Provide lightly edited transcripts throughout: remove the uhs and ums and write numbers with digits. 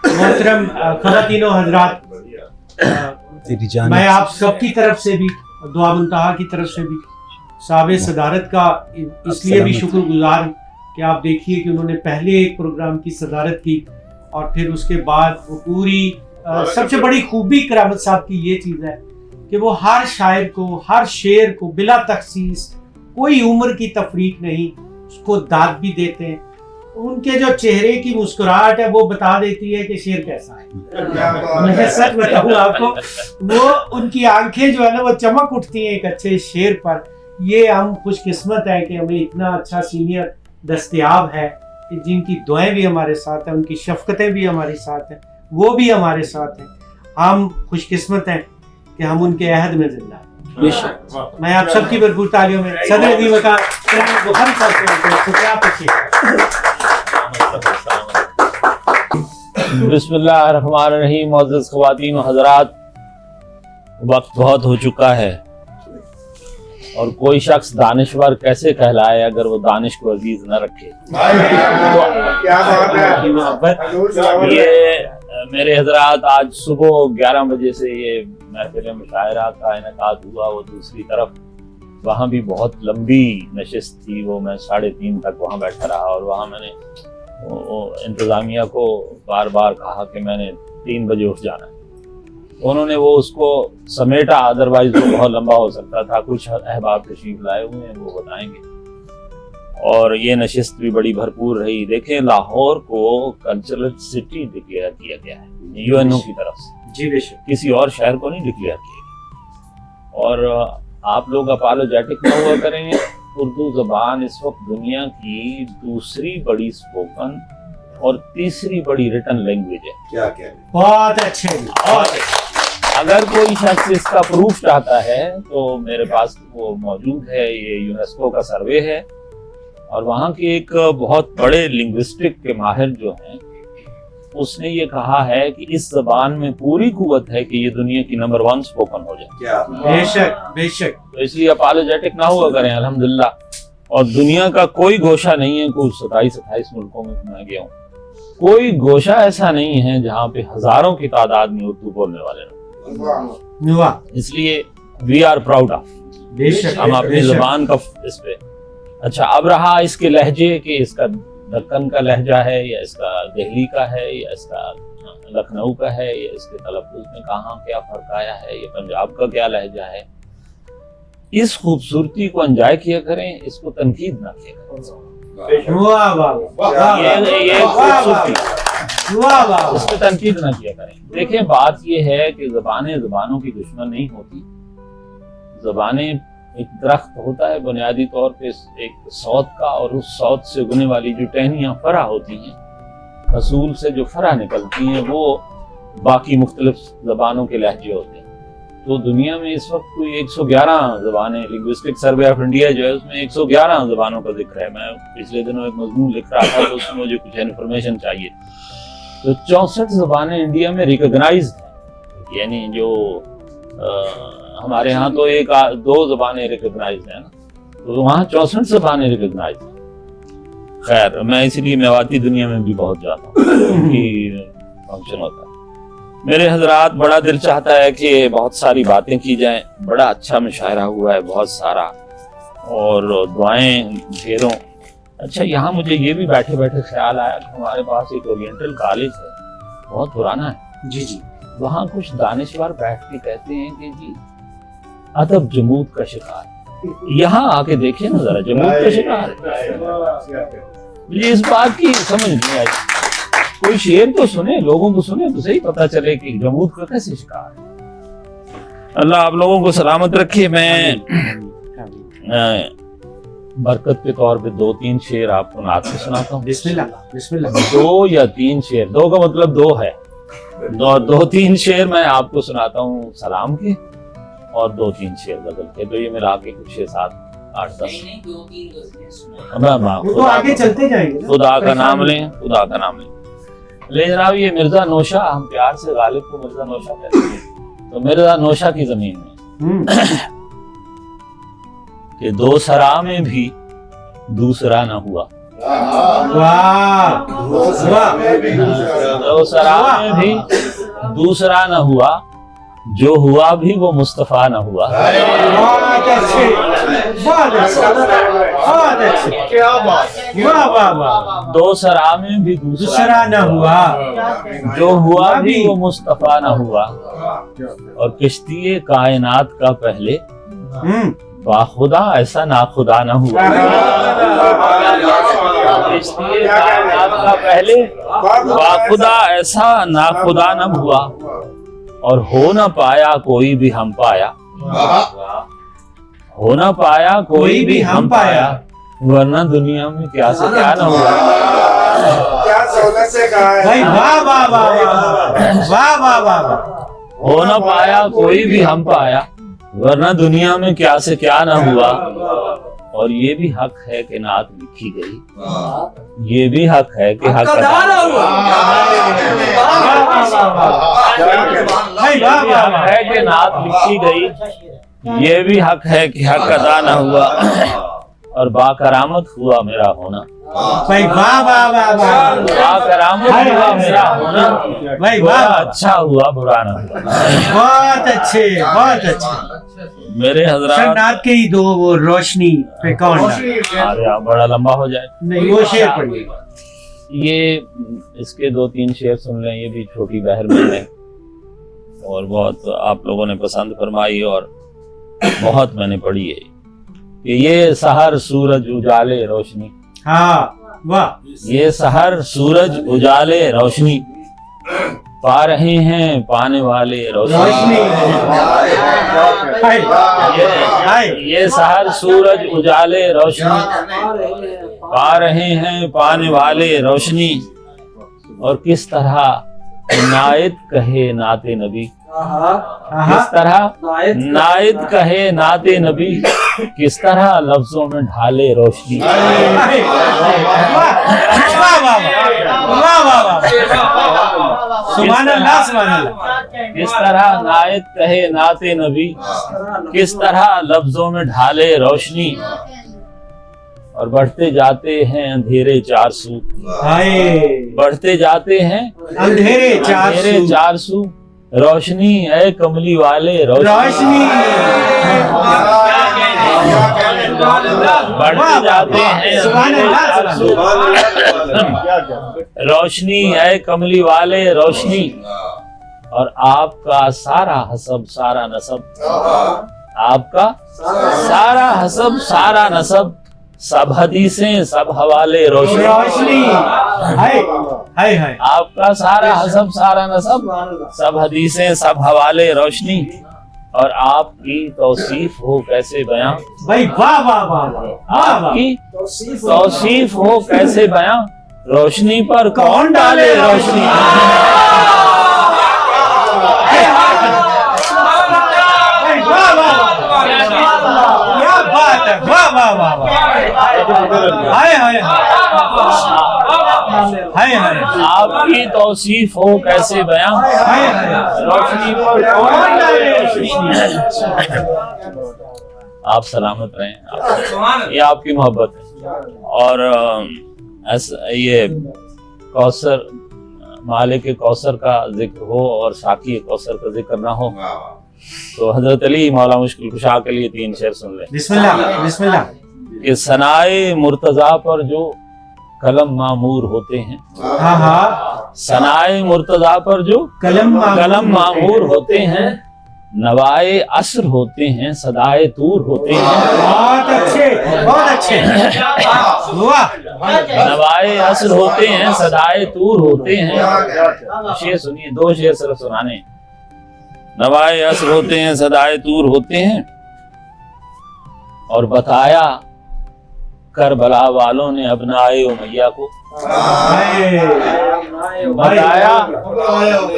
मोहतरम ख़वातीन और हज़रात, मैं आप सबकी तरफ से भी, दुआ मुंतहा की तरफ से भी साहिब सदारत का इसलिए भी शुक्रगुजार कि आप देखिए कि उन्होंने पहले एक प्रोग्राम की सदारत की और फिर उसके बाद वो पूरी सबसे बड़ी खूबी करामत साहब की ये चीज़ है कि वो हर शायर को, हर शेर को बिला तखसीस, कोई उम्र की तफरीक नहीं, उसको दाद भी देते हैं। उनके जो चेहरे की मुस्कुराहट है वो बता देती है कि शेर कैसा है। मैं सच बताऊं आपको, वो उनकी आंखें जो है ना वो चमक उठती हैं एक अच्छे शेर पर। ये हम खुशकिस्मत है कि हमें इतना अच्छा सीनियर दस्तयाब है कि जिनकी दुआएं भी हमारे साथ हैं, उनकी शफकतें भी हमारे साथ हैं, वो भी हमारे साथ हैं। हम खुशकिस्मत हैं कि हम उनके अहद में जिंदा हैं। मैं आप सबकी भरपूर तालियों में सदर दी वका बुखारी साहब से शुक्रिया बिस्मिल्लाहिर्रहमानिर्रहीम। मुअज़्ज़ज़ ख़वातीन व हज़रात, वक्त बहुत हो चुका है और कोई शख्स दानिशवर कैसे कहलाए अगर वो दानिश को अजीज न रखे। ये मेरे हजरात, आज सुबह 11 बजे से ये महफिल मुशायरा का इनेकाद हुआ। वो दूसरी तरफ वहाँ भी बहुत लंबी नशिस्त थी, वो मैं 3:30 तक वहाँ बैठा रहा और वहाँ मैंने इंतज़ामिया को बार बार कहा कि मैंने 3 बजे उठ जाना है। उन्होंने वो उसको समेटा, अदरवाइज वो बहुत लंबा हो सकता था। कुछ अहबाब तशरीफ लाए हुए हैं, वो बताएंगे। और ये नशिस्त भी बड़ी भरपूर रही। देखें, लाहौर को कल्चरल सिटी डिक्लेयर किया गया है यूएनओ की तरफ से। जी बेशक, किसी और शहर को नहीं डिक्लेयर किया गया। और आप लोग अपोलोजेटिक न हुआ करें। उर्दू ज़बान इस वक्त दुनिया की दूसरी बड़ी स्पोकन और तीसरी बड़ी रिटन लैंग्वेज है। क्या क्या बहुत अच्छे। और अगर कोई शख्स इसका प्रूफ चाहता है तो मेरे पास वो मौजूद है। ये यूनेस्को का सर्वे है और वहाँ के एक बहुत बड़े लिंग्विस्टिक के माहिर जो हैं, उसने ये कहा है कि इस जबान में पूरी कुव्वत है कि ये दुनिया की नंबर 1 स्पोकन हो जाए। क्या बेशक बेशक। तो इसलिए अपोलोजेटिक ना हुआ करें, अल्हम्दुलिल्लाह। और दुनिया का कोई गोशा नहीं है, कुल 27-28 मुल्कों में मैं गया हूँ, कोई गोशा ऐसा नहीं है जहाँ पे हजारों की तादाद में उर्दू बोलने वाले लोग। इसलिए वी आर प्राउड ऑफ, बेशक हम अपनी जबान का इस पे। अच्छा, अब रहा इसके लहजे कि इसका दक्कन का लहजा है या इसका दिल्ली का है या इसका लखनऊ का है या इसके तलफ़्फ़ुज़ में कहाँ क्या फर्क आया है, या पंजाब का क्या लहजा है। इस खूबसूरती को एंजॉय किया करें, इसको तनकीद ना किया करें। वाह वाह, ये इस पे तनकीद ना किया करें। देखें, बात ये है कि ज़बानें ज़बानों की दुश्मन नहीं होती। ज़बानें एक दरख्त होता है बुनियादी तौर पे एक सौत का, और उस सौत से उगने वाली जो टहनियाँ फरा होती हैं, असूल से जो फरा निकलती हैं, वो बाकी मुख्तलिफ ज़बानों के लहजे होते हैं। तो दुनिया में इस वक्त कोई 111 ज़बानें, लिंग्विस्टिक सर्वे ऑफ इंडिया जो है उसमें 111 ज़बानों का जिक्र है। मैं पिछले दिनों एक मजमून लिख रहा था तो उसमें मुझे कुछ इन्फॉर्मेशन चाहिए। तो 64 ज़बानें इंडिया में रिकॉग्नाइज्ड हैं, यानी जो हमारे यहाँ तो 1-2 ज़बानें रिकॉग्नाइज्ड हैं ना, तो वहाँ 64 ज़बानें रिकॉग्नाइज्ड हैं। खैर, मैं इसलिए मेवाती दुनिया में भी बहुत जाता हूँ क्योंकि फंक्शन होता है। मेरे हजरात, बड़ा दिल चाहता है कि बहुत सारी बातें की जाएं। बड़ा अच्छा मुशायरा हुआ है, बहुत सारा, और दुआएं ढेरों। अच्छा, यहाँ मुझे ये भी बैठे बैठे ख्याल आया कि हमारे पास एक ओरिएंटल कॉलेज है, बहुत पुराना है। जी जी। वहाँ कुछ दानिशवर बैठ के कहते हैं कि जी अदब जमूद का शिकार। यहाँ आके देखे ना जरा, जमूद का शिकार है। मुझे इस बात की समझ नहीं आई। कोई शेर तो सुने, लोगों को सुने तो सही पता चले कि जमूद का कैसे शिकार है। अल्लाह आप लोगों को सलामत रखे। मैं बरकत के तौर पे 2-3 शेर आपको नात से सुनाता हूँ। बिस्मिल्लाह बिस्मिल्लाह। 2 या 3 शेर, 2 का मतलब 2 है। 2-3 शेर मैं आपको सुनाता हूँ सलाम के, और 2-3 शेर गजल के। तो ये मिला के कुछ 6-7-8-10 तो आगे चलते जाएंगे। खुदा का नाम लें, खुदा का नाम लें। ले जनाब, ये मिर्जा नौशा, हम प्यार से गालिब को मिर्जा नौशा कहते हैं। तो मिर्जा नौशा की जमीन में कि 2 सरा में भी दूसरा ना हुआ, वाह वाह दोसरा में भी दूसरा न हुआ, जो हुआ भी वो मुस्तफा न हुआ। बहुत अच्छे, बहुत अच्छे, बहुत अच्छे, क्या बात, वाह वाह वाह। दोसरा में भी दूसरा न हुआ, जो हुआ भी वो मुस्तफा न हुआ। और किश्ती कायनात का पहले बाखुदा ऐसा नाखुदा न हुआ। किश्ती कायनात का पहले बाखुदा ऐसा नाखुदा न हुआ। और हो न पाया कोई भी हम पाया, हो न पाया कोई भी हम पाया, वरना दुनिया में क्या से क्या न हुआ। क्या सोलह से कहा है भाई, वाह वाह वाह वाह वाह वाह वाह। हो न पाया कोई भी हम पाया, वरना दुनिया में क्या से क्या न हुआ। और ये भी हक है कि नात लिखी गई, ये भी हक है कि हक अदा हुआ। है कि नात लिखी गई, ये भी हक है कि हक अदा न हुआ। और बाकरामत हुआ मेरा होना, भाई वाह वाह वाह वाह, बाकरामत हुआ मेरा होना। भाई बुरा वाह, अच्छा हुआ बुरा न हुआ। बहुत अच्छे, बहुत अच्छे। मेरे हजरात, नात के ही दो वो रोशनी पे कौन डाला? अरे आप बड़ा लंबा हो जाए, नहीं वो शेर पढ़िए। ये इसके 2-3 शेर सुन लें। ये भी छोटी बहर में है और बहुत आप लोगों ने पसंद फरमाई और बहुत मैंने पढ़ी है कि ये सहर सूरज उजाले रोशनी, हाँ वाह, ये सहर सूरज उजाले रोशनी, पा रहे हैं पाने वाले रोशनी। ये सहर सूरज उजाले रोशनी, पा रहे हैं पाने वाले रोशनी। और किस तरह नायत कहे नाते नबी, किस तरह नायत कहे नाते नबी, किस तरह लफ्जों में ढाले रोशनी। सुभान अल्लाह, सुभान अल्लाह। किस तरह नायत कहे नाते नबी, किस तरह लफ्जों में ढाले रोशनी। और बढ़ते जाते हैं अंधेरे 400, बढ़ते जाते हैं अंधेरे 400, रोशनी है कमली वाले रोशनी। बढ़ते जाते हैं रोशनी है कमली वाले रोशनी। और आपका सारा हसब सारा नसब, आपका सारा हसब सारा नसब, सब हदीसें सब हवाले रोशनी। आपका सारा हसब सारा नसब, सब हदीसें सब हवाले रोशनी। और आपकी तौसीफ हो कैसे बयां, भाई वाह वाह वाह, आपकी तौसीफ हो कैसे बयां, रोशनी पर कौन डाले रोशनी। क्या बात है, वाह वाह वाह वाह, हाय हाय हाय हाय, आपकी तौसीफ हो कैसे बयां, रोशनी पर कौन डाले रोशनी। आप सलामत रहें, ये आपकी मोहब्बत है। और ये कौसर, मालिक कौसर का जिक्र हो और साकी कौसर का जिक्र ना हो, तो हजरत अली मौला मुश्किल कुशा के लिए 3 शेर सुन ले। बिस्मिल्लाह बिस्मिल्लाह। कि सनाए मुर्तजा पर जो कलम मामूर होते हैं, हाँ हाँ, सनाए मुर्तजा पर जो कलम मामूर होते हैं, नवाए असर होते हैं सदाए तूर होते हैं। बहुत अच्छे, बहुत अच्छे, वाह। नवाए असर होते हैं सदाए तूर होते हैं। शेर सुनिए, 2 शेर सिर्फ सुनाने। नवाए असर होते हैं सदाए तूर होते हैं। और बताया करबला वालों ने अबनाए उमैया को, बताया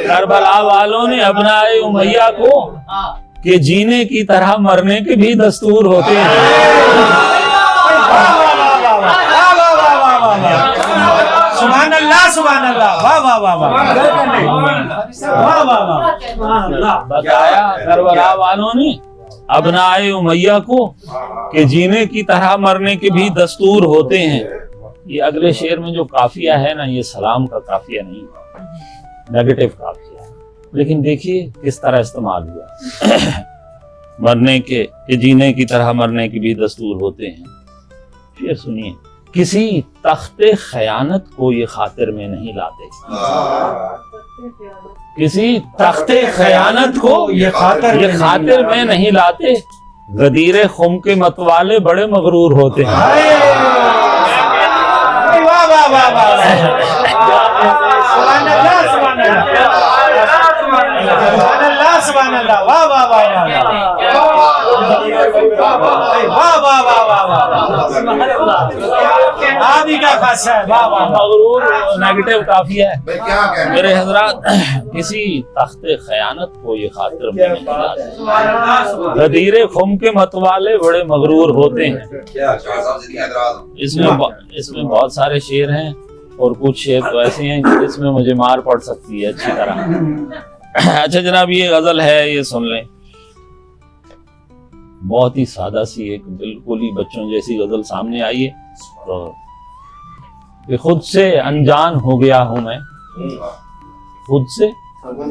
करबला वालों ने अबनाए उमैया को कि जीने की तरह मरने के भी दस्तूर होते हैं। सुभान अल्लाह, सुभान अल्लाह, वाह वाह वाह वाह वाह वाह। बताया करबला वालों ने अबनाए उमैया को कि जीने की तरह मरने के भी दस्तूर होते हैं। یہ اگلے شعر میں جو قافیہ ہے نا، یہ سلام کا قافیہ نہیں ہے، نیگیٹو قافیہ ہے، لیکن دیکھیے کس طرح استعمال ہوا۔ مرنے کے جینے کی طرح مرنے کی بھی دستور ہوتے ہیں۔ شعر سنیے، کسی تخت خیانت کو یہ خاطر میں نہیں لاتے، کسی تخت خیانت کو یہ خاطر میں نہیں لاتے، غدیر خم کے متوالے بڑے مغرور ہوتے ہیں۔ واہ واہ واہ واہ، سبحان اللہ سبحان اللہ سبحان اللہ سبحان اللہ، واہ واہ واہ واہ واہ واہ واہ واہ، آپ ہی کا خاصہ ہے، واہ واہ۔ مغرور نیگیٹو قافیہ ہے میرے حضرات۔ کسی تخت خیانت کو یہ خاطر میں نہیں لاتے، غدیر خم کے متوالے بڑے مغرور ہوتے ہیں۔ اس میں بہت سارے شعر ہیں، اور کچھ شعر تو ایسے ہیں کہ اس میں مجھے مار پڑ سکتی ہے اچھی طرح۔ اچھا جناب، یہ غزل ہے، یہ سن لیں، بہت ہی سادہ سی ایک بالکل ہی بچوں جیسی غزل سامنے آئی ہے۔ تو کہ خود سے انجان ہو گیا ہوں میں، خود سے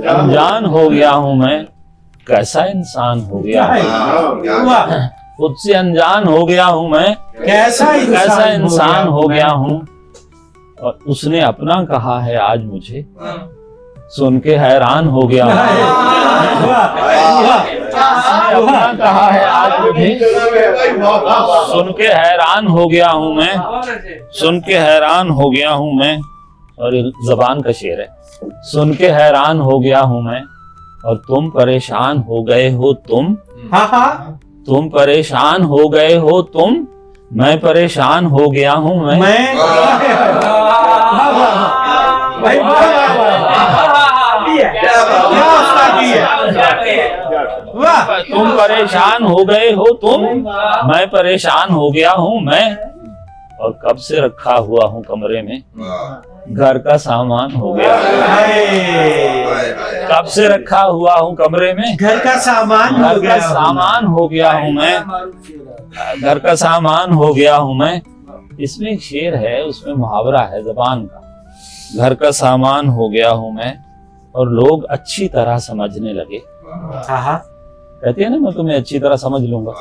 انجان ہو گیا ہوں میں، کیسا انسان ہو گیا ہوں، خود سے انجان ہو گیا ہوں میں، کیسا انسان ہو گیا ہوں۔ اور اس نے اپنا کہا ہے آج مجھے، سن کے حیران ہو گیا ہوں، اپنا کہا ہے آج مجھے، سن کے حیران ہو گیا ہوں میں، سن کے حیران ہو گیا ہوں میں۔ اور یہ زبان کا شعر ہے، سن کے حیران ہو گیا ہوں میں، اور تم پریشان ہو گئے ہو تم، تم پریشان ہو گئے ہو تم، میں پریشان ہو گیا ہوں میں، تم پریشان ہو گئے ہو تم، میں پریشان ہو گیا ہوں میں، اور کب سے رکھا ہوا ہوں کمرے میں، گھر کا سامان ہو گیا، کب سے رکھا ہوا ہوں کمرے میں، گھر کا سامان ہو گیا ہوں میں، گھر کا سامان ہو گیا ہوں میں۔ اس میں ایک شعر ہے، اس میں محاورہ ہے زبان کا، گھر کا سامان ہو گیا ہوں میں، اور لوگ اچھی طرح سمجھنے لگے، کہتے ہیں نا میں تمہیں اچھی طرح سمجھ لوں گا،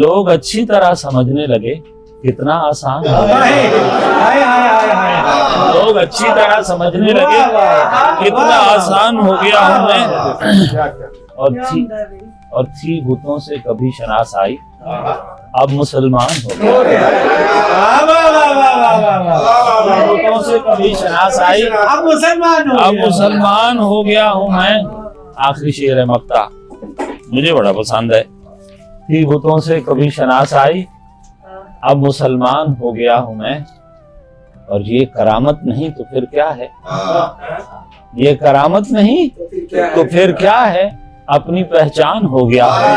لوگ اچھی طرح سمجھنے لگے، کتنا آسان ہو گیا، لوگ اچھی طرح سمجھنے لگے، کتنا آسان ہو گیا ہوں میں، اور تھی بتوں سے کبھی شناس آئی، اب مسلمان ہو گیا، بتوں سے کبھی شناس آئی، اب مسلمان ہو گیا ہوں میں۔ آخری شعر ہے مقطع، مجھے بڑا پسند ہے، تھی بتوں سے کبھی شناس آئی، اب مسلمان ہو گیا ہوں میں۔ اور یہ کرامت نہیں تو پھر کیا ہے، یہ کرامت نہیں تو پھر کیا ہے، اپنی پہچان ہو گیا ہوں۔